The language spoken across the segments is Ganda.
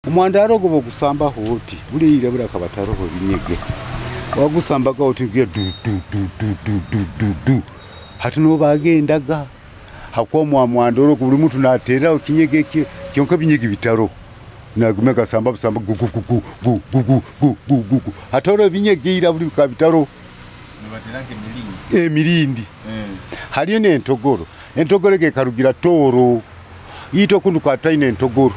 Omwandaro go kusamba hoti bulira bula kabataro ho binyege wagusamba ga hoti gira du hati no bagendaga hakwa mwandoro ku buli mutu natera okinyege kyonka binyege bitaro nagumeka samba gu hatoro binyege ira buli kabitaro nibateranke milindi haliyo ne entogoro ge karugira toro ito kundu kwa taine entogoro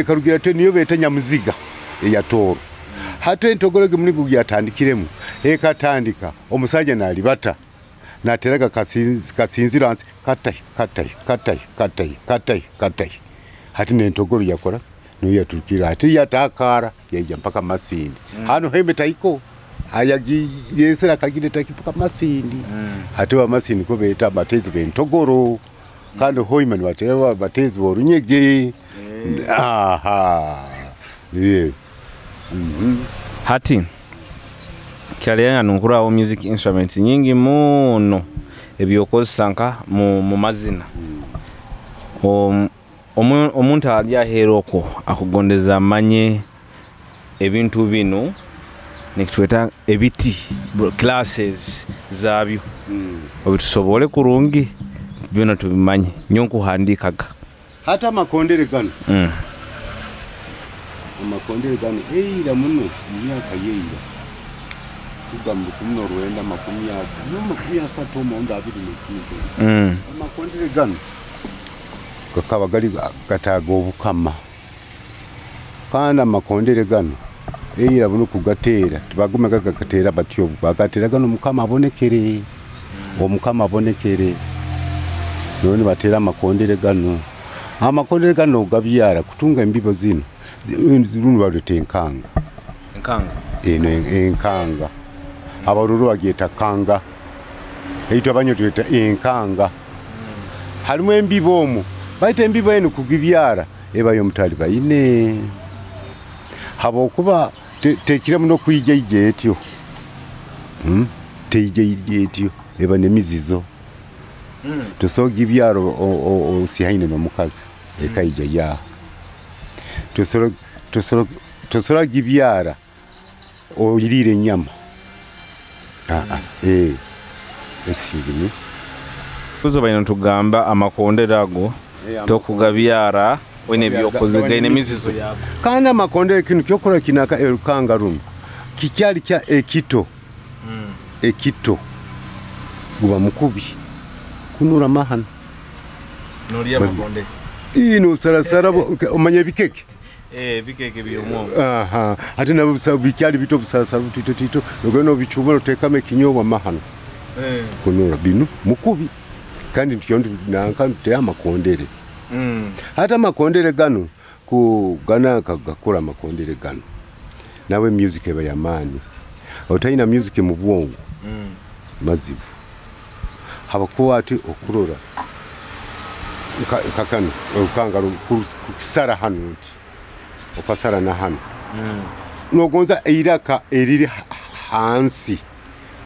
karugira te niyo beta nyamuziga ya toro hata entogoro ge muri kugiyatandikiremu katandika omusajja nali bata nateraga kasinziransi katai hati ne entogoro yakora niyo yatukira hati yatakara yaija mpaka Masindi hano hembe taiko ayagi yesera kagire takipaka Masindi hati wa Masindi ko beta batezi bentogoro kandi hoimani batera batezi borunyege aha hati kyalenya nunkura music instruments nyingi muno ebyokosanka mu mazina omuntu alya heroko akugondeza manye ebintu bino nekitweta ebiti classes zabyo obitusobole kurungi byona tubimanye nyonku handikaga hata Amakondere gano Amakondere gano eira muno myaka yeira tugambe kumno Rwanda makumyasa makumyasa to monda abiri nekintu Amakondere gano kakaba gali katago obukama kana Amakondere gano eira buno kugatera tubaguma gagatera batyo bagatera gano mukama abonekere omukama abonekere none batera Amakondere gano Amakondere gano gabyara kutunga embibo zino zirunu badute enkanga enkanga abaruru bageta kanga eito abanyo tueta enkanga halimu embibo omu baita embibo eno kugibyara ebayo mutali bayine habo kuba tekira muno kuyija etyo teije etyo eba nemizizo tusogi byaro osihaine no mukazi ekayija ya tusoro gibyara oyirire nyama excuse me kuzo bayino tugamba Amakondere ago tokugabyara wene byokoze gaine mizizo yabo kana Amakondere kinu kyokora kinaka elukanga rumu kikyali kya ekito guba mukubi kunura mahana nori Amakondere ino sarasara omanye bikeke bikeke byomo ati nabo bikyali bito busarasara tito nogeno bichubolo tekame kinyoba mahana kunura binu mukubi kandi ntyondo nankante Amakondere hata Amakondere gano ku gana kagakura Amakondere gano nawe music eba yamani otayina music mu bwongo mazivu habakuwa ati okurora kakano ukangaro kusara hano okasara na hano nogonza eiraka eriri hansi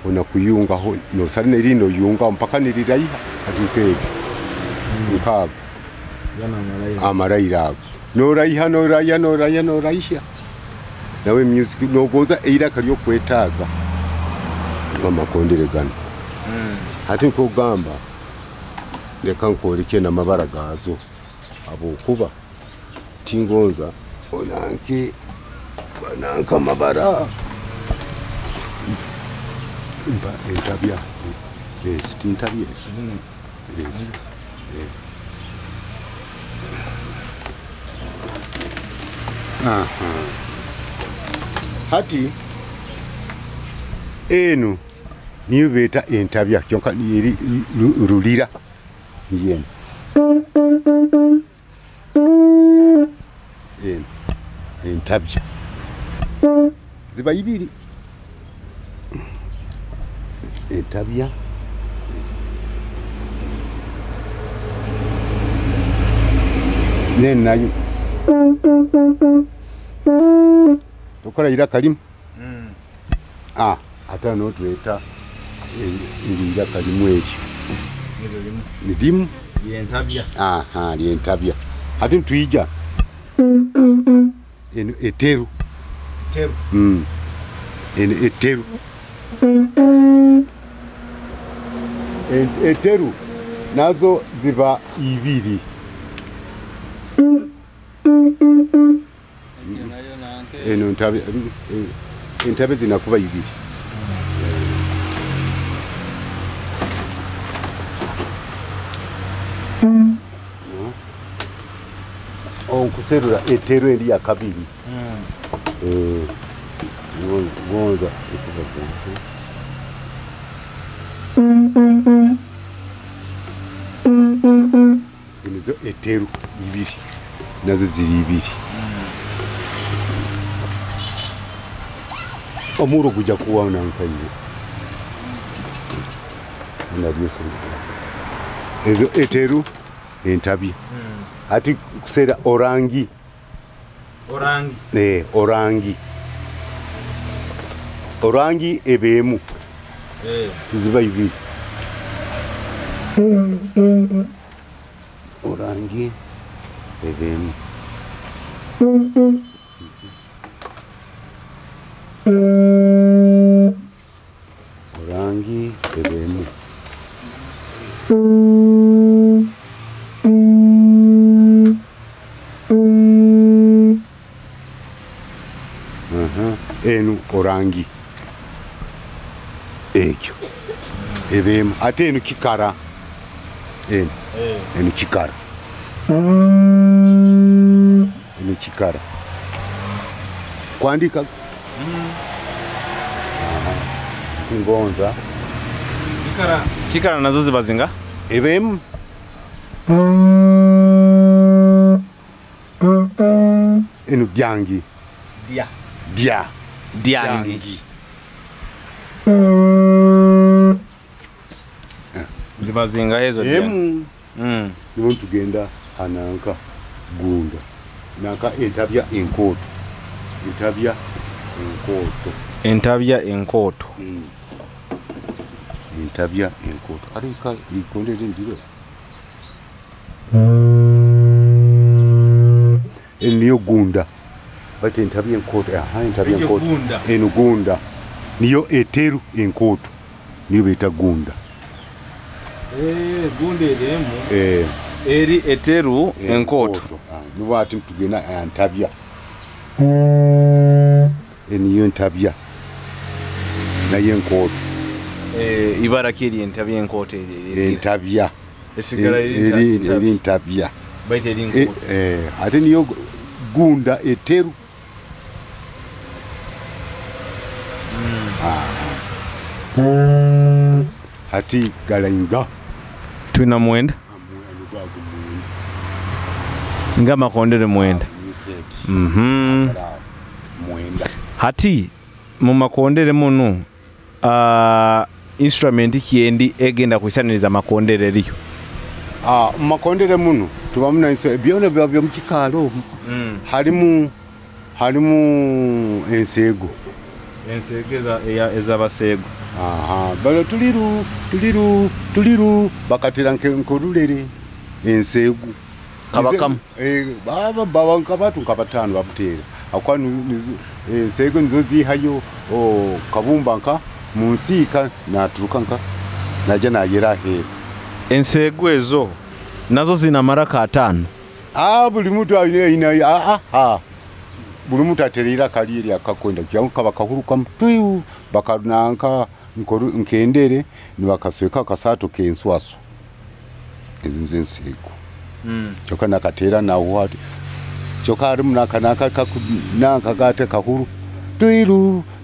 ona kuyungaho no sarine rino yunga mpaka nirirayiha atikebi nkaga amaraira norayiha nawe music nogonza eiraka ryo kwetaga Amakondere gano hati ko gamba leka nkoleke na mabara gazo abo kuba tingonza onanke bananka mabara imba entabya tintabya hati enu niyo beta entabya kyonka yeri rulira yene entabya ziba ibiri entabya nayo tokora ira kalimu ata no tueta ira kalimu ekyo nidimu yentabya yentabya ati ntwija eno eteru eno eteru eteru nazo ziba ibiri eno entabe zinakuba ibiri onkuserura eteru eri yakabiri gonza enizo eteru ibiri nazo ziri ibiri omuro guja kuwaona nkaire nabyose ezo eteru entabya ati kusera orangi orangi ebemu tiziba ibiri orangi ebemu orangi ebemu enu orangi ekyo ebemu ate enu kikara enu kikara enu kikara kwandika ngonza kikara nazo ziba zinga ebemu enu dyangi dyangi ziba zinga ezo niwo tugenda hananka gunda nanka entabya enkoto entabya enkoto arika ikondeze ndiro niyo gunda bati entabya enkoto entabya enkoto eno gunda niyo eteru enkoto niyo beta gunda gunda eremu eri eteru enkoto niwo ati tugenda antabya eniyo ntabya naye enkoto ibara kiri entabya enkoto entabya esigara eri ntabya baita eri enkoto ate niyo gunda eteru hati galainga twina mwenda nga Amakondere mwenda mwenda hati mu Makondere muno instrument kiendi egenda kuisaniriza Amakondere eriyo Makondere muno tubamuna iso byona bya mukikalo halimu ensego ezabasego balo tuliru bakatira nkorulere ensegu kabakamu baba nkabatu kabatano babutera akwanu ensego nizo zihayo kabumba nka munsika naturuka nka naje nagera he ensego ezo nazo zina maraka 5 buli mutu ayina buli mutu aterera kaliri akakwenda kyanka bakahuruka mtu bakananka nkendere nibakasweka kasato kenswaso ezinze ensego choka nakatera na wati choka ari munakanaka nanka gate kahuru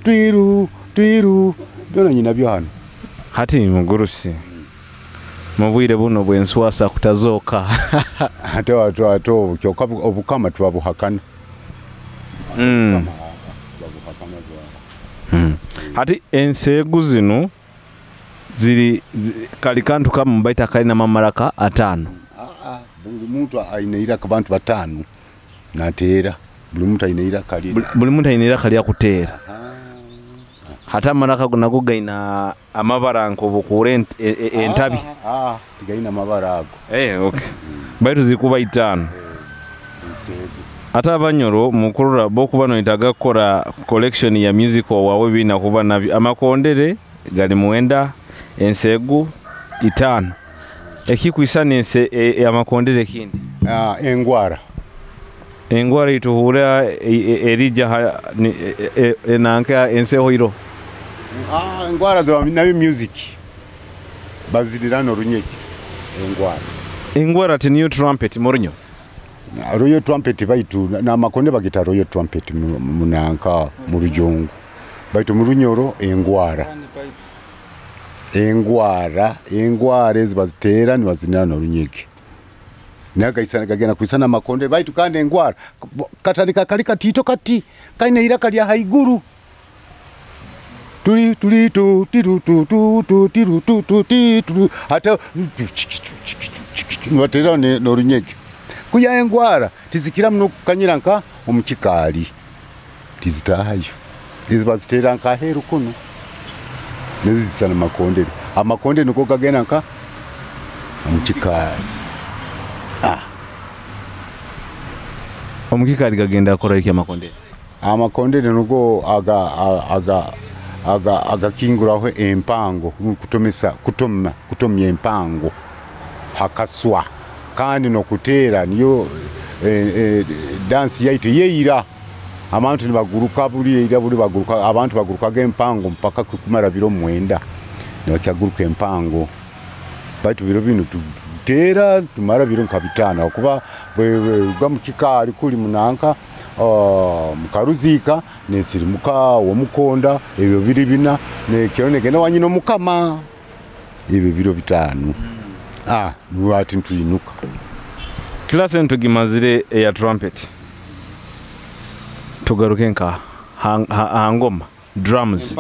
twiru dona nyina byano hati Omugurusi mubwire buno bwenswasa kutazoka ate wato choka obukama twabuhakana hati ensegu zino ziri kali kantu kama mbaita kalina mamaraka 5 buli muntu ainaira kabantu 5 natera buli muntu ainaira kali akutera hata maraka nago gaina amabara nkobukure entabi tigaina amabara ago okay baitu zikuba 5 ate abanyoro mukulura bokuba noitaga kukora collection ya music wawe bina kuba nabyo amakondere gali 9 ensegu 5 ekikwisana ense amakondere kindi engwara ituhura erija enanka ensehoiro engwara za nabi music bazilirano runyeki engwara ti new trumpet morinyo royo trumpet baitu na makonde bagita royo trumpet munanka mu rujongo baitu mu runyoro engwara ezibazitera ni bazinana runyeki naga isana kagena kwisana makonde baitu kandi engwara katandika kali katito kati kaine ira kali haiguru tuli hata watera no runyeki kuya engwara tizikira mno kanyiranka omukikali tizitahayo izibaziteranka heru kuno nezisana makondere amakonde nuko kagena nka omukikali omukikali kagenda akora iki amakondere nuko aga kinguraho empango kutomya empango hakaswa kandi no kutera niyo dance yaitu yeira abantu nibaguruka buri baguruka abantu baguruka empango mpaka kumara biro 9 nibachaguruka empango batu biro bino tutera tumara biro nkabitana kuba bwamukikari kuli munanka mukaruzika nesirimuka womukonda ebyo biri bina nekionegena wanyino mukama ebyo biro 5 nuwati ntuinuka kila sentu gimazire ya trumpet tugaruke nka hangoma drums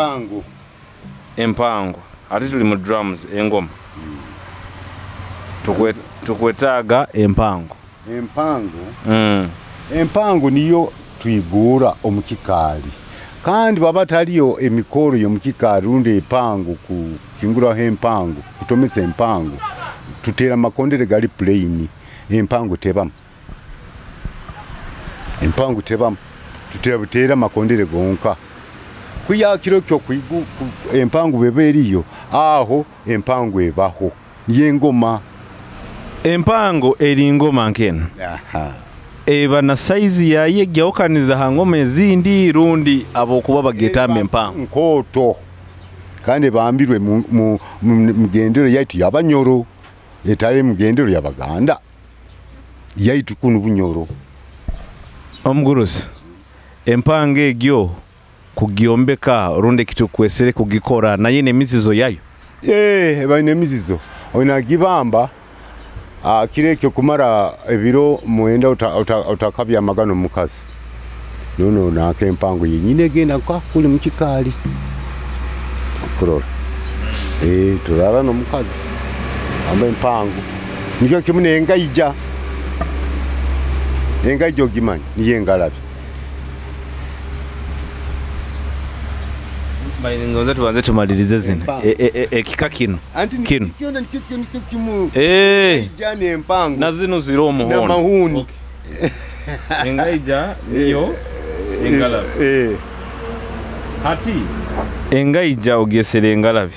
empango ati tuli mu drums engoma tukwetaga empango empango niyo twigura omukikali kandi baba taliyo emikoro yo mukikali runde empango ku kingura empango kutomesa empango tutera makondere gali plain empango tebam tutera makondere gonka kuya kiro kyo kuigu empango beberiyo aho empango ebaho yengoma empango eri ngoma nkene eba na size yaye gyawukaniza hangoma ezindi rundi abokuba bagetame empango nkoto kandi bambirwe mu mugendero yaitu yabanyoro etale mugendero yabaganda yaitu kunu bunyoro Omugurusi empange egyo kugiombeka runde kitu kwesere kugikora naye nemizizo yayo baine mizizo onagibamba kirekyo kumara ebiro 9 utakabya magano mukazi nono nake empango yenyine genda kwa kuli mukikali kurora turara no mukazi amba empango nikyo kimune engayija gimani niye ngalabi ngoza tubanze tumalirize zina ekika kino jani empango na zino ziro omuhondo na mahuni engayija niyo engalabi hati engayija ogesere engalabi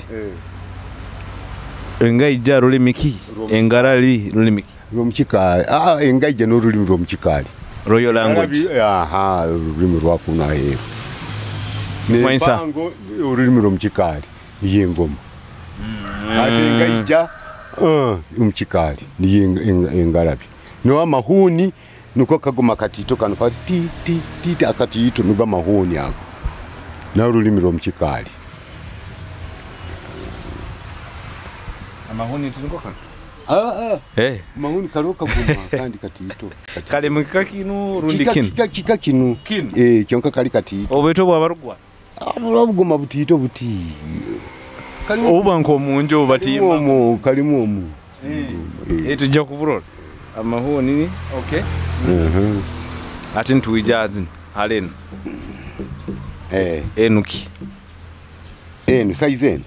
engayija rulimiki engalali rulimiki romchikali engayija no rulimi romchikali royal language rulimi rwakuna he Kumanyisa ururimi romchikali yengoma ati engayija umchikali ni engalabi no amahuni nuko kagoma katito kanu kati ti akatito nuga mahuni ako na ururimi romchikali amahuni tinko kana mahuni karoka guma kandi katito kale mukakinu rundi kinu kyonka kali katito obeto bwabarugwa abuguma butito buti oba nko munjo batima mu kalimo mu tujja kuburora amahuni ni okay ati ntuijazi halen enuki enu size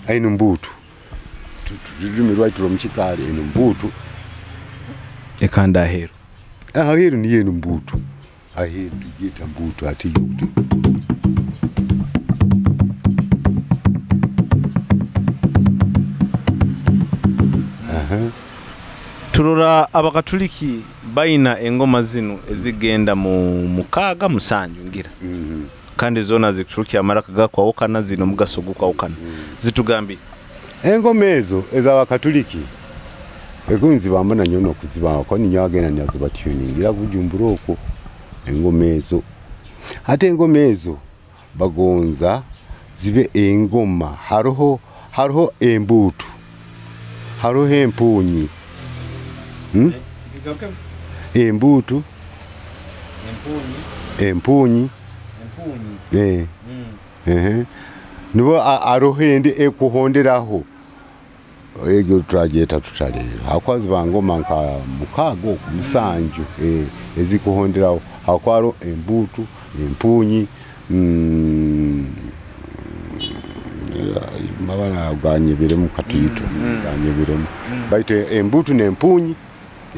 ainu mbutu rurimi rwaitu romchikali enu mbutu ekanda hero Aheru ni yenu mbutu. Aheru tugeta mbutu ati yokutu. Turora abakatuliki baina engoma zino ezigenda mu mukaaga musanju ngira. Kandi zona zikuturukia maraka gakwawukana zino mugaso gukwawukana. Zitugambi engoma ezo ez'abakatuliki egunzi bambona nyono kuzibawa ko ninyagena nyazo batuningira kujumbura okwo engoma ezo. Ate engoma ezo bagonza zibe engoma haroho embutu haroho empunyi embutu empunyi nibo arohende ekuhonderaho egyo trajeta tutalero hakwazi bangoma nka mukago musanju ezikuhonderaho hakwaro embutu empunyi mabana ganye biremu katuyito ganye biremu baite embutu nempunyi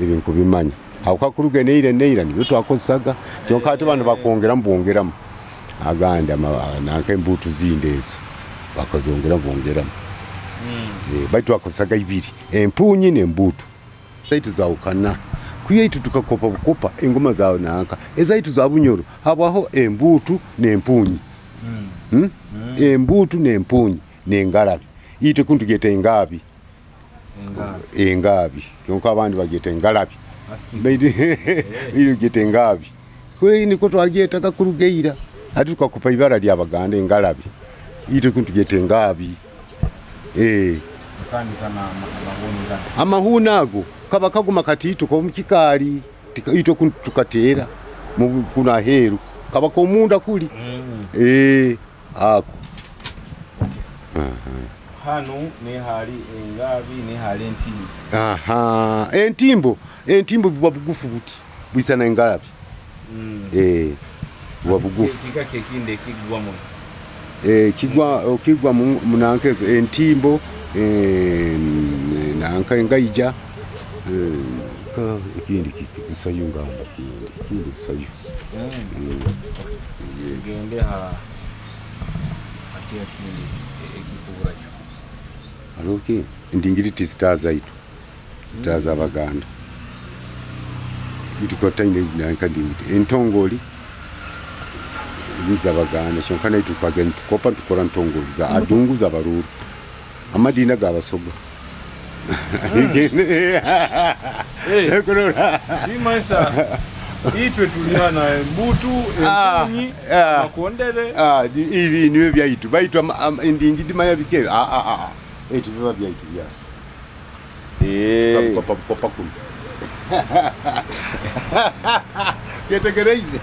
ebintu bimanya hakwakuruge neira niyo twakosaga cyonka ati bantu bakongera mbongeramu aganda nanke embutu zindezo bakazongera bongeramo baitu akosaga ibiri empunyi nembutu zaitu zaukana kuyaitu tukakopa bukopa engoma zawo nanka ezaitu za bunyoro habaho embutu nempunyi embutu nempunyi nengalabi ite kuntu gete engabi kyonka abandi bagete engalabi baidi iyo gete engabi kwe niko twageta kakurugeira ati tukakopa ibara lya baganda engalabi ite kuntu gete engabi kandi kana amahunago kaba kaguma katito ko mukikali ito kuntu tukatera kuna heru kaba ko munda kuli ako hano ne hali engabi ne hali entimbo entimbo bwa bugufu buti bwisana engabi bwa bugufu kika kekinde kigwamo kigwa munankezo entimbo nanka engaija ka ikindi kisayunga ikindi kisayu gende ha akia kindi ekikubura aroki ndingiriti staza itu staza baganda itukotanye nanka ndingiti entongoli biza baganda shonkana itu kwagenda tukopa tukora ntongoli za adungu za baruru amadina gabasoga Kumanyisa itwe tuliana mbutu empunyi Amakondere ili niwe byaitu baitu ndingidi maya bike etu biba byaitu bya kopa kulu yetegereze